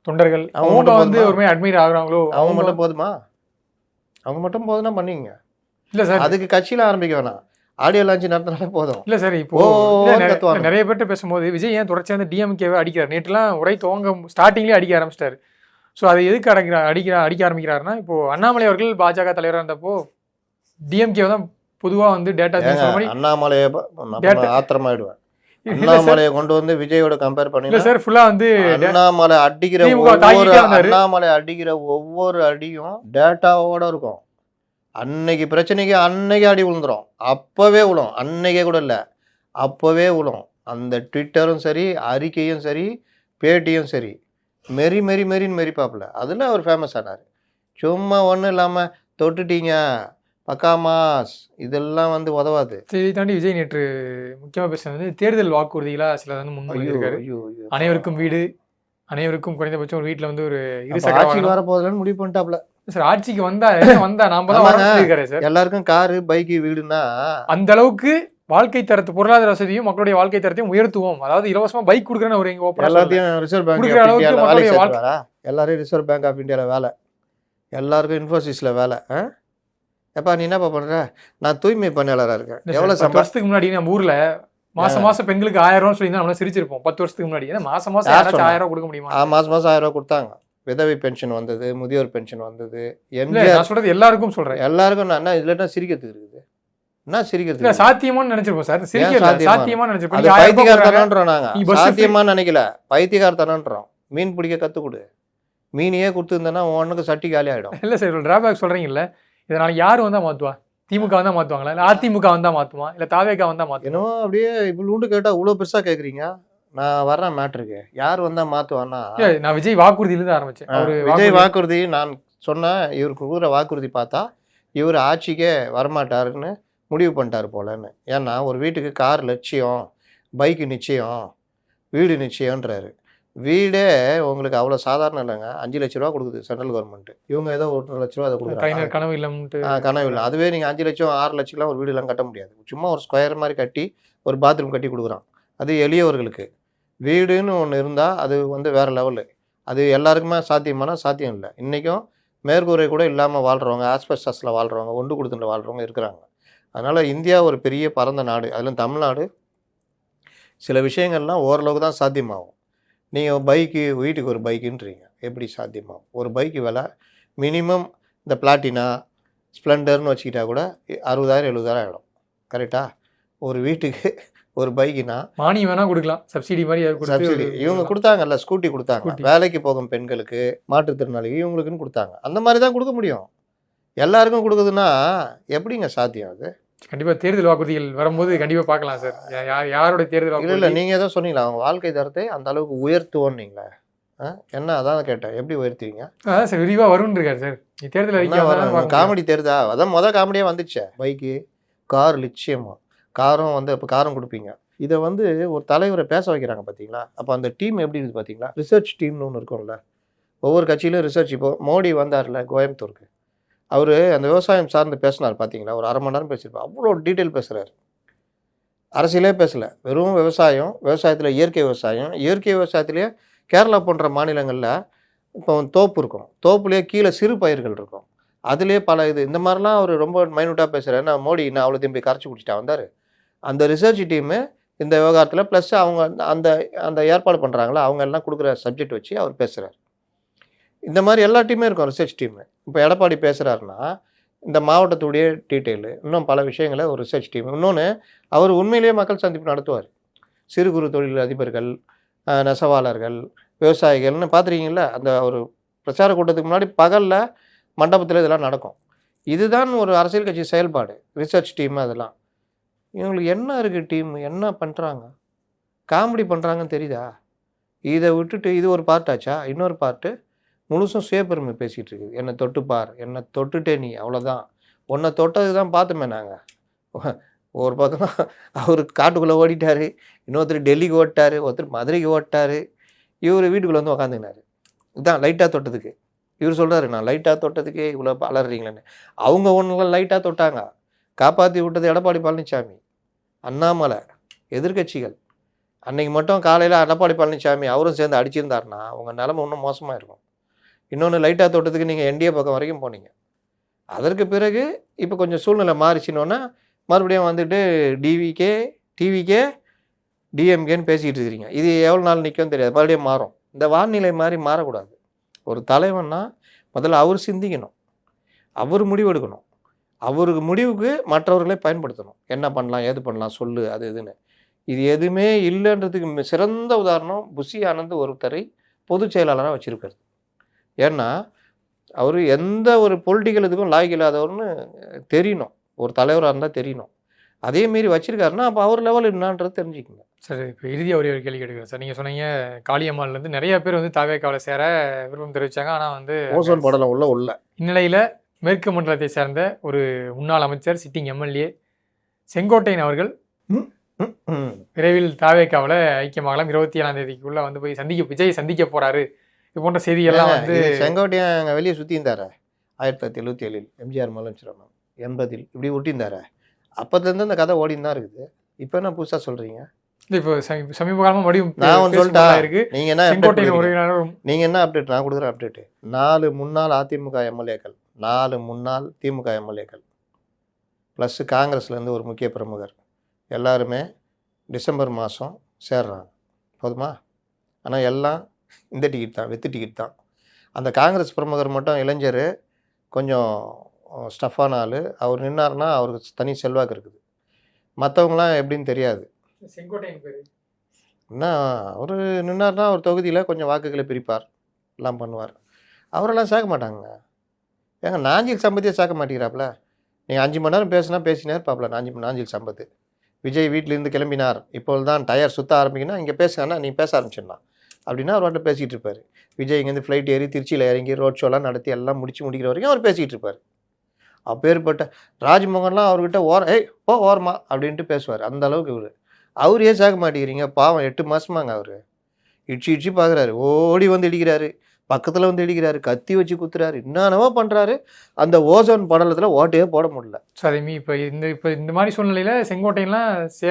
தொண்டர்கள், அவங்க வந்து ஒரு மாதிரி அட்மைர் ஆகுறாங்களோ, அவங்க மட்டும் போதுமா? அவங்க மட்டும் போதுன்னா பண்ணிங்க. இல்லை சார், அதுக்கு கட்சியில் ஆரம்பிக்க வேணாம், ஆடியோ லான்ச் நடத்தினாலே போதும். இல்லை சார், இப்போ நிறைய பேர்கிட்ட பேசும்போது விஜய் ஏன் தொடர்ச்சியாக வந்து டிஎம்கேவை அடிக்கிறார்? நேற்றுலாம் உரை துவங்க ஸ்டார்டிங்லேயே அடிக்க ஆரம்பிச்சிட்டாரு. ஸோ அதை எதுக்கு அடிக்க ஆரம்பிக்கிறாருன்னா, இப்போ அண்ணாமலை அவர்கள் பாஜக தலைவராக இருந்தப்போ டிஎம்கேவை தான் பொதுவாக வந்து டேட்டா அண்ணாமலையை ஆத்திரமாயிடுவேன். அண்ணாமலையை கொண்டு வந்து விஜயோட கம்பேர் பண்ணி சார் ஃபுல்லாக வந்து அண்ணாமலை அடிக்கிற ஒவ்வொரு அடியும் டேட்டாவோட இருக்கும். அன்னைக்கு பிரச்சனைக்கு அன்னைக்கு அடி விழுந்துரும், அப்போவே விழும். அன்னைக்கே கூட இல்லை, அப்போவே விழும். அந்த ட்விட்டரும் சரி, அறிக்கையும் சரி, பேட்டியும் சரி, மெரின்னு மெரிப்பாப்புல. அதில் அவர் ஃபேமஸ் ஆனார். சும்மா ஒன்றும் இல்லாமல் தொட்டுட்டீங்க பக்காமாஸ் இதெல்லாம் வந்து உதவாது. சரி, தாண்டி விஜய் நேற்று முக்கியமாக பேசுனது தேர்தல் வாக்குறுதிகளாக சில வந்து முன்வைச்சிருக்காரு. அனைவருக்கும் வீடு, அனைவருக்கும் குறைந்தபட்சம் ஒரு வீட்டில் வந்து ஒரு ஆட்சிக்கு வர போதில்லைன்னு முடிவு பண்ணிட்டாப்ல சார். ஆட்சிக்கு வந்தா நாம தான் சார். எல்லாருக்கும் காரு பைக்கு வீடுன்னா அந்த அளவுக்கு வாழ்க்கை தரத்து பொருளாதார வசதியும் மக்களுடைய வாழ்க்கை தரத்தையும் உயர்த்துவோம். அதாவது இலவசமா பைக் கொடுக்குறேன்னு ஒரு எல்லாத்தையும் ரிசர்வ் பேங்க் எல்லாரையும் ரிசர்வ் பேங்க் ஆஃப் இந்தியாவில் வேலை, எல்லாருக்கும் இன்ஃபோசிஸில் வேலை. எப்பா நீ என்னப்பா பண்ற? நான் தூய்மை பணியாளராக இருக்கேன். எவ்வளோ வருஷத்துக்கு முன்னாடி நம்ம ஊர்ல மாசம் பெண்களுக்கு 1000 ரூபா சொல்லி நம்ம சிரிச்சிருப்போம். 10 வருஷத்துக்கு முன்னாடி மாசம் 1000 ரூபா கொடுக்க முடியுமா? மாசம் 1000 ரூபா கொடுத்தாங்க. விதவை பென்ஷன் வந்தது, முதியோர் பென்ஷன் வந்தது. நான் சொல்றது எல்லாருக்கும் சொல்றேன். எல்லாருக்கும் நான் என்ன இதுல சிரிக்கிறதுக்கு இருக்குது? என்ன சிரிக்கிறது? சாத்தியமான்னு நினைச்சிருப்போம் சார். சாத்தியமா நினைச்சிருப்போம். பைத்தியக்காரத்தனன்றோம் நாங்க. சாத்தியமான்னு நினைக்கல, பைத்தியக்காரத்தனன்றோம். மீன் பிடிக்க கத்து கொடு. மீனையே கொடுத்துருந்தேன்னா உனக்கு சட்டி காலி ஆயிடும். இல்ல சார், டிராபேக் சொல்றீங்கல்ல, இதனால யாரு வந்தா மாத்துவா? திமுக வந்தா மாத்துவாங்களா, இல்ல அதிமுக வந்தா மாத்துமா, இல்ல தாவேகா வந்தா மாத்துமா? என்னவோ அப்படியே இவ்வளவு கேட்டா இவ்வளவு பெருசா கேக்குறீங்க. நான் வர்றேன் மேட்ருக்கு. யார் வந்தா மாத்துவான்னா, நான் விஜய் வாக்குறுதியிலிருந்து ஆரம்பிச்சேன். விஜய் வாக்குறுதி நான் சொன்னேன். இவருக்கு கூற வாக்குறுதி பார்த்தா இவர் ஆட்சிக்கே வரமாட்டாருன்னு முடிவு பண்ணிட்டாரு போலன்னு. ஏன்னா ஒரு வீட்டுக்கு கார் லட்சியம், பைக்கு நிச்சயம், வீடு நிச்சயம்ன்றாரு. வீடே உங்களுக்கு அவ்வளோ சாதாரண இல்லைங்க. 5 லட்ச ரூபா கொடுக்குது சென்ட்ரல் கவர்மெண்ட். இவங்க ஏதோ 1 லட்ச ரூபா அதை கொடுக்குறாங்க. கனவு இல்லை, கனவு இல்லை. அதுவே நீங்கள் 5 லட்சம் 6 லட்சம்லாம் ஒரு வீடுலாம் கட்ட முடியாது. சும்மா ஒரு ஸ்கொயர் மாதிரி கட்டி ஒரு பாத்ரூம் கட்டி கொடுக்குறான். அது எளியவர்களுக்கு. வீடுன்னு ஒன்று இருந்தால் அது வந்து வேறு லெவலு. அது எல்லாருக்குமே சாத்தியமானா சாத்தியம் இல்லை. இன்றைக்கும் மேற்கூரை கூட இல்லாமல் வாழ்கிறவங்க, ஆஸ்பெஸ்டஸில் வாழ்கிறவங்க, ஒன்று கொடுத்துட்டு வாழ்கிறவங்க இருக்கிறாங்க. அதனால் இந்தியா ஒரு பெரிய பரந்த நாடு. அதிலும் தமிழ்நாடு சில விஷயங்கள்லாம் ஓரளவுக்கு தான் சாத்தியமாகும். நீங்கள் பைக்கு, வீட்டுக்கு ஒரு பைக்குன்றீங்க, எப்படி சாத்தியமாகும்? ஒரு பைக்கு விலை மினிமம் இந்த பிளாட்டினா ஸ்ப்ளெண்டர்னு வச்சுக்கிட்டா கூட 60,000 70,000 ஆகிடும். கரெக்டாக? ஒரு வீட்டுக்கு ஒரு பைக்குனா மானியம் வேணா கொடுக்கலாம், சப்சிடி மாதிரி. சப்சிடி இவங்க கொடுத்தாங்கல்ல, ஸ்கூட்டி கொடுத்தாங்க. வேலைக்கு போகும் பெண்களுக்கு, மாற்றுத்திறனாளிக்கு, இவங்களுக்குன்னு கொடுத்தாங்க. அந்த மாதிரி தான் கொடுக்க முடியும். எல்லாருக்கும் கொடுக்குதுன்னா எப்படிங்க சாத்தியம்? அது கண்டிப்பாக தேர்தல் வாக்குறுதிகள் வரும்போது கண்டிப்பாக பார்க்கலாம் சார். யாருடைய தேர்தல் வாக்குறுதி இல்லை, நீங்கள் ஏதோ சொன்னீங்களா அவங்க வாழ்க்கை தரத்தை அந்த அளவுக்கு உயர்த்துவோன்னீங்களா? என்ன அதான் கேட்டேன், எப்படி உயர்த்துவீங்க? அதான் சார் விரிவாக வரும்னு இருக்காரு சார். தேர்தல் அறிக்கை காமெடி தேர்தா? அதான் மொதல் காமெடியாக வந்துச்சு. பைக்கு, கார் நிச்சயமா. காரும் வந்து இப்போ காரம் கொடுப்பீங்க. இதை வந்து ஒரு தலைவரை பேச வைக்கிறாங்க பார்த்தீங்களா? அப்போ அந்த டீம் எப்படி இருக்குது பார்த்தீங்களா? ரிசர்ச் டீம்னு ஒன்று இருக்கும்ல, ஒவ்வொரு கட்சியிலும் ரிசர்ச். இப்போ மோடி வந்தார்ல கோயம்புத்தூருக்கு, அவர் அந்த விவசாயம் சார்ந்து பேசினார் பார்த்தீங்களா, ஒரு அரை மணி நேரம் பேசியிருப்பார். அவ்வளோ டீட்டெயில் பேசுகிறார். அரசியலே பேசலை, வெறும் விவசாயம், விவசாயத்தில் இயற்கை விவசாயம், இயற்கை விவசாயத்துலேயே கேரளா போன்ற மாநிலங்களில் இப்போ தோப்பு இருக்கும், தோப்புலேயே கீழே சிறு பயிர்கள் இருக்கும், அதுலேயே பல இந்த மாதிரிலாம் அவர் ரொம்ப மைனூட்டாக பேசுகிறார். ஏன்னா மோடி நான் அவ்வளோ திரும்பி கரைச்சி குடிச்சிட்டா வந்தார். அந்த ரிசர்ச் டீமு இந்த விவகாரத்தில் ப்ளஸ் அவங்க அந்த அந்த ஏற்பாடு பண்ணுறாங்களா அவங்க எல்லாம் கொடுக்குற சப்ஜெக்ட் வச்சு அவர் பேசுகிறார். இந்த மாதிரி எல்லா டீமே இருக்கும் ரிசர்ச் டீமு. இப்போ எடப்பாடி பேசுகிறாருன்னா இந்த மாவட்டத்துடைய டீட்டெயிலு, இன்னும் பல விஷயங்களை ஒரு ரிசர்ச் டீம். இன்னொன்று, அவர் உண்மையிலேயே மக்கள் சந்திப்பு நடத்துவார். சிறு குறு தொழில் அதிபர்கள், நெசவாளர்கள், விவசாயிகள்னு பார்த்துருக்கீங்களா, அந்த ஒரு பிரச்சார கூட்டத்துக்கு முன்னாடி பகலில் மண்டபத்தில் இதெல்லாம் நடக்கும். இதுதான் ஒரு அரசியல் கட்சி செயல்பாடு, ரிசர்ச் டீம். அதெல்லாம் இவங்களுக்கு என்ன இருக்குது, டீம் என்ன பண்ணுறாங்க, காமெடி பண்ணுறாங்கன்னு தெரியுதா? இதை விட்டுட்டு இது ஒரு பார்ட்டாச்சா? இன்னொரு பார்ட்டு முழுசும் சுயபெருமை பேசிகிட்டு இருக்குது. என்னை தொட்டுப்பார், என்னை தொட்டுட்டே நீ, அவ்வளோதான், உன்னை தொட்டது தான் பார்த்துமே நாங்கள். ஒரு பக்கம் அவர் காட்டுக்குள்ளே ஓடிட்டார், இன்னொருத்தர் டெல்லிக்கு ஓட்டார், ஒருத்தர் மதுரைக்கு ஓட்டார், இவர் வீட்டுக்குள்ளே வந்து உக்காந்துக்கினார். இதுதான் லைட்டாக தொட்டதுக்கு. இவர் சொல்கிறாரு நான் லைட்டாக தொட்டதுக்கே இவ்வளோ அலறீங்களேன்னு. அவங்க ஒன்றுலாம் லைட்டாக தொட்டாங்க, காப்பாற்றி விட்டது எடப்பாடி பழனிசாமி, அண்ணாமலை, எதிர்கட்சிகள். அன்றைக்கி மட்டும் காலையில் எடப்பாடி பழனிசாமி அவரும் சேர்ந்து அடிச்சிருந்தாருன்னா உங்கள் நிலமை இன்னும் மோசமாக இருக்கும். இன்னொன்று, லைட்டாக தொட்டதுக்கு நீங்கள் என்டிஏ பக்கம் வரைக்கும் போனீங்க. அதற்கு பிறகு இப்போ கொஞ்சம் சூழ்நிலை மாறிச்சினோன்னா மறுபடியும் வந்துட்டு டிவிகே டிஎம்கேன்னு பேசிகிட்டு இருக்கிறீங்க. இது எவ்வளோ நாள் நிற்கும் தெரியாது, மறுபடியும் மாறும். இந்த வானிலை மாதிரி மாறக்கூடாது. ஒரு தலைவன்னா முதல்ல அவர் சிந்திக்கணும், அவர் முடிவெடுக்கணும், அவருக்கு முடிவுக்கு மற்றவர்களை பயன்படுத்தணும். என்ன பண்ணலாம், ஏது பண்ணலாம், சொல்லு, அது இதுன்னு. இது எதுவுமே இல்லைன்றதுக்கு சிறந்த உதாரணம் புஷி ஆனந்த் ஒருத்தரை பொதுச் செயலாளராக வச்சுருக்காரு. ஏன்னா அவர் எந்த ஒரு பொலிட்டிக்கல் இதுக்கும் லாய்க்கு இல்லாதவர்னு தெரியணும், ஒரு தலைவராக இருந்தால் தெரியணும். அதே மாரி வச்சுருக்காருன்னா அப்போ அவர் லெவல் என்னான்றது தெரிஞ்சுக்கங்க. சார், இப்போ இறுதியாக ஒரு கேள்வி கேட்குறேன் சார். நீங்கள் சொன்னீங்க காளியம்மாள்லேருந்து நிறைய பேர் வந்து தாவேக்காவில் சேர விருப்பம் தெரிவித்தாங்க, ஆனால் வந்து ஓசோன் படலம் உள்ள இந்நிலையில் மேற்கு மண்டலத்தை சேர்ந்த ஒரு முன்னாள் அமைச்சர், சிட்டிங் எம்எல்ஏ செங்கோட்டையன் அவர்கள் விரைவில் தாவேக்காவில் ஐக்கியமாகலாம், 27ஆம் தேதிக்குள்ளே வந்து போய் விஜய் சந்திக்க போகிறாரு, இது போன்ற செய்தியெல்லாம் வந்து. செங்கோட்டையன் அங்கே வெளியே சுற்றியிருந்தார் 1977 எம்ஜிஆர் முதலமைச்சர் 80 இப்படி ஒட்டியிருந்தார். அப்போதுலேருந்து அந்த கதை ஓடின்னு தான் இருக்குது. இப்போ என்ன புதுசாக சொல்கிறீங்க? இப்போ சமீப காலமாக மறுபடியும் நான் ஒன்று சொல்லிட்டா, நீங்கள் என்ன நீங்கள் என்ன அப்டேட், நான் கொடுக்குற அப்டேட்டு 4 முன்னாள் அதிமுக எம்எல்ஏக்கள், 4 முன்னாள் திமுக எம்எல்ஏக்கள் ப்ளஸ் காங்கிரஸ்லேருந்து ஒரு முக்கிய பிரமுகர் எல்லாருமே டிசம்பர் மாதம் சேர்றாங்க. போதுமா? ஆனால் எல்லாம் இந்த டிக்கெட் தான், வித்து டிக்கெட் தான். அந்த காங்கிரஸ் பிரமுகர் மட்டும் இளைஞர், கொஞ்சம் ஸ்டஃபான ஆள், அவர் நின்னார்னா அவருக்கு தனி செல்வாக்கு இருக்குது. மற்றவங்களாம் எப்படின்னு தெரியாது. செங்கோட்டையன் பேர் என்ன, அவர் நின்னார்னா அவர் தொகுதியில் கொஞ்சம் வாக்குகளை பிரிப்பார், எல்லாம் பண்ணுவார். அவரெல்லாம் சேர்க்க மாட்டாங்க. ஏங்க நாஞ்சில் சம்பத்தியே சேர்க்க மாட்டேங்கிறாப்புல. நீங்கள் 5 மணி நேரம் பேசினார் இருப்பாப்புல. நாஞ்சில் சம்பத்து விஜய் வீட்டிலேருந்து கிளம்பினார், இப்போது தான் டயர் சுற்ற ஆரம்பிக்கணும், இங்கே பேசுங்கன்னா நீங்கள் பேச ஆரம்பிச்சிடலாம் அப்படின்னா அவர் வாட்டில் பேசிகிட்டு இருப்பார். விஜய் இங்கேருந்து ஃப்ளைட் ஏறி திருச்சியில் இறங்கி ரோட் ஷோலாம் நடத்தி எல்லாம் முடிக்கிற வரைக்கும் அவர் பேசிகிட்டு இருப்பார். அப்பேற்பட்ட ராஜ்மோகன்லாம் அவர்கிட்ட ஓரமா அப்படின்ட்டு பேசுவார். அந்த அளவுக்கு அவர் ஏன் சேர்க்க மாட்டேங்கிறீங்க? பாவம் 8 மாதமாங்க அவர் இடிச்சு பார்க்குறாரு, ஓடி வந்து இடிக்கிறாரு, பக்கத்தில் வந்து இடிக்கிறாரு, கத்தி வச்சு குத்துறாரு, என்னென்னவோ பண்ணுறாரு. அந்த ஓசோன் படலத்தில் ஓட்டையே போட முடியல. சரி, இப்போ இந்த மாதிரி சூழ்நிலையில் செங்கோட்டையெல்லாம்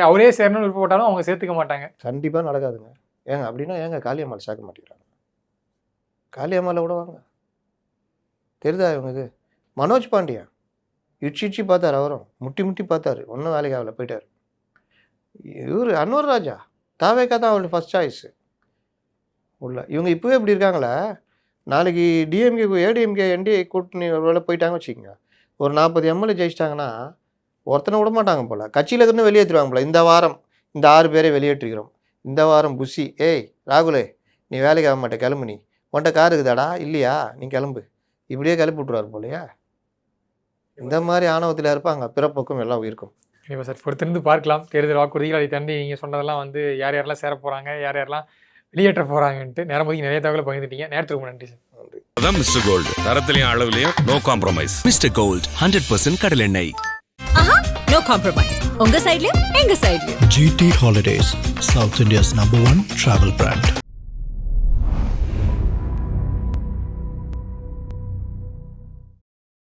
அவரே சேரணும்னு விருப்பப்பட்டாலும் அவங்க சேர்த்துக்க மாட்டாங்க. கண்டிப்பாக நடக்காதுங்க. ஏங்க அப்படின்னா ஏங்க காளியம்மாள் சேர்க்க மாட்டேங்கிறாங்க? காளியம்மாளை விட வாங்க, தெரியுதா இவங்க? இது மனோஜ் பாண்டியன் இடிச்சு பார்த்தார், அவரும் முட்டி பார்த்தாரு, ஒன்றும் வேலைக்கு ஆகலை, போயிட்டார். இவர் அன்வர் ராஜா தாவேக்கா தான் அவருடைய ஃபஸ்ட் சாய்ஸு உள்ள. இவங்க இப்போவே இப்படி இருக்காங்களே, நாளைக்கு டிஎம்கே ஏடிஎம்கே என்டிஏ கூட்டணி ஒரு வேலை போயிட்டாங்க வச்சுக்கோங்க, ஒரு 40 எம்எல்ஏ ஜெயிச்சிட்டாங்கன்னா ஒருத்தனை விட மாட்டாங்க போல், கட்சியில் இருந்து வெளியேற்றிடுவாங்க போல். இந்த வாரம் இந்த 6 பேரை வெளியேற்றிக்கிறோம், இந்த வாரம் புஷி, ராகுலே நீ வேலைக்கு ஆக மாட்டே, கிளம்பு, நீ உன்ட்ட கார் இருக்குதாடா, இல்லையா நீ கிளம்பு, இப்படியே கிளப்பி விட்ருவார் போலையா. இந்த மாதிரி ஆணவத்தில் இருப்பாங்க, பிறப்போக்கும் எல்லாம் இருக்கும். இப்போ சார் பொறுத்திருந்து பார்க்கலாம். தேர்தல் வாக்குறுதிகள் அதை தாண்டி நீங்கள் சொன்னதெல்லாம் வந்து யார் யாரெல்லாம் சேர போகிறாங்க, யார் யாரெல்லாம் வெளியேற்ற போகிறாங்கன்ட்டு நேரம் ஒதுக்கி நிறைய தகவலை பகிர்ந்துட்டீங்க. நேரத்துக்கு நன்றி சார். அதான் மிஸ்டர் கோல்டு, தரத்திலையும் அளவுலையும் நோ காம்ப்ரமைஸ். மிஸ்டர் கோல்ட் 100% கடலெண்ணெய். No compromise. உங்க சைட்லயும் எங்க சைட்லயும். GT Holidays, South India's #1 travel brand.